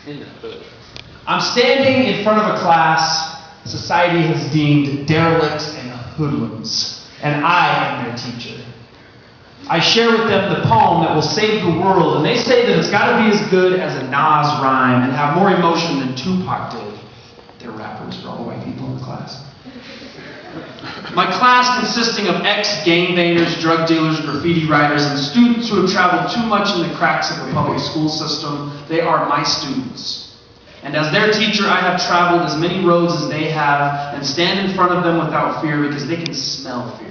In the hood. I'm standing in front of a class society has deemed derelicts and hoodlums, and I am their teacher. I share with them the poem that will save the world, and they say that it's got to be as good as a Nas rhyme and have more emotion than Tupac did. They're rappers for all the white people in the class. My class consisting of ex-gangbangers, drug dealers, graffiti writers, and students who have traveled too much in the cracks of the public school system. They are my students. And as their teacher, I have traveled as many roads as they have and stand in front of them without fear because they can smell fear.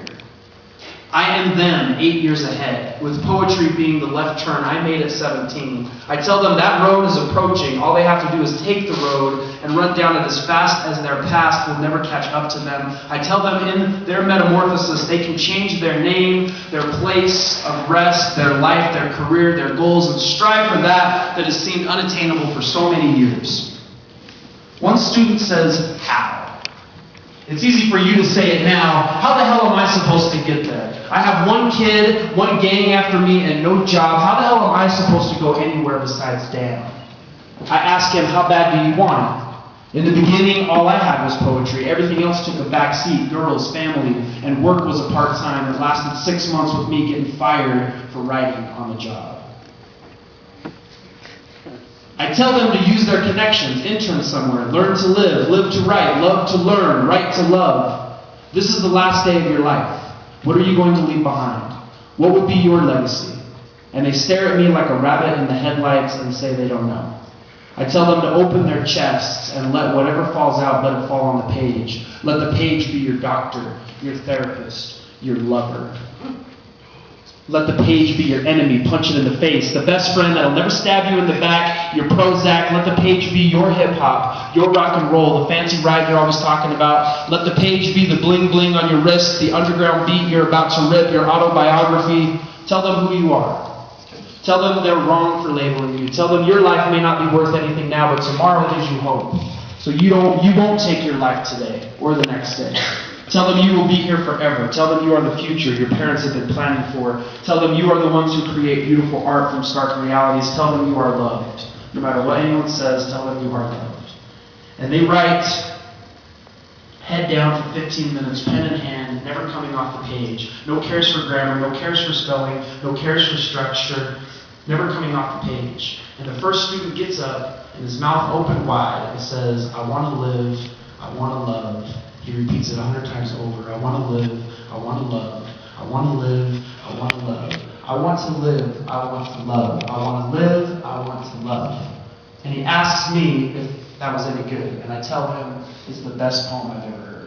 I am them 8 years ahead, with poetry being the left turn I made at 17. I tell them that road is approaching. All they have to do is take the road and run down it as fast as their past will never catch up to them. I tell them in their metamorphosis they can change their name, their place of rest, their life, their career, their goals, and strive for that has seemed unattainable for so many years. One student says, how? It's easy for you to say it now. How the hell am I supposed to get there? I have one kid, one gang after me, and no job. How the hell am I supposed to go anywhere besides down? I ask him, how bad do you want it? In the beginning, all I had was poetry. Everything else took a back seat. Girls, family, and work was a part-time that lasted 6 months with me getting fired for writing on the job. I tell them to use their connections, intern somewhere, learn to live to write, love to learn, write to love. This is the last day of your life. What are you going to leave behind? What would be your legacy? And they stare at me like a rabbit in the headlights and say they don't know. I tell them to open their chests and let whatever falls out, let it fall on the page. Let the page be your doctor, your therapist, your lover. Let the page be your enemy, punch it in the face. The best friend that'll never stab you in the back, your Prozac. Let the page be your hip-hop, your rock and roll, the fancy ride you're always talking about. Let the page be the bling-bling on your wrist, the underground beat you're about to rip, your autobiography. Tell them who you are. Tell them they're wrong for labeling you. Tell them your life may not be worth anything now, but tomorrow gives you hope. So you won't take your life today or the next day. Tell them you will be here forever. Tell them you are the future your parents have been planning for. Tell them you are the ones who create beautiful art from stark realities. Tell them you are loved. No matter what anyone says, tell them you are loved. And they write, head down for 15 minutes, pen in hand, never coming off the page. No cares for grammar, no cares for spelling, no cares for structure, never coming off the page. And the first student gets up and his mouth open wide and says, I want to live, I want to love. He repeats it 100 times over. I want to live, I want to love. I want to live, I want to love. I want to live, I want to love. I want to live, I want to love. And he asks me if that was any good. And I tell him it's the best poem I've ever heard.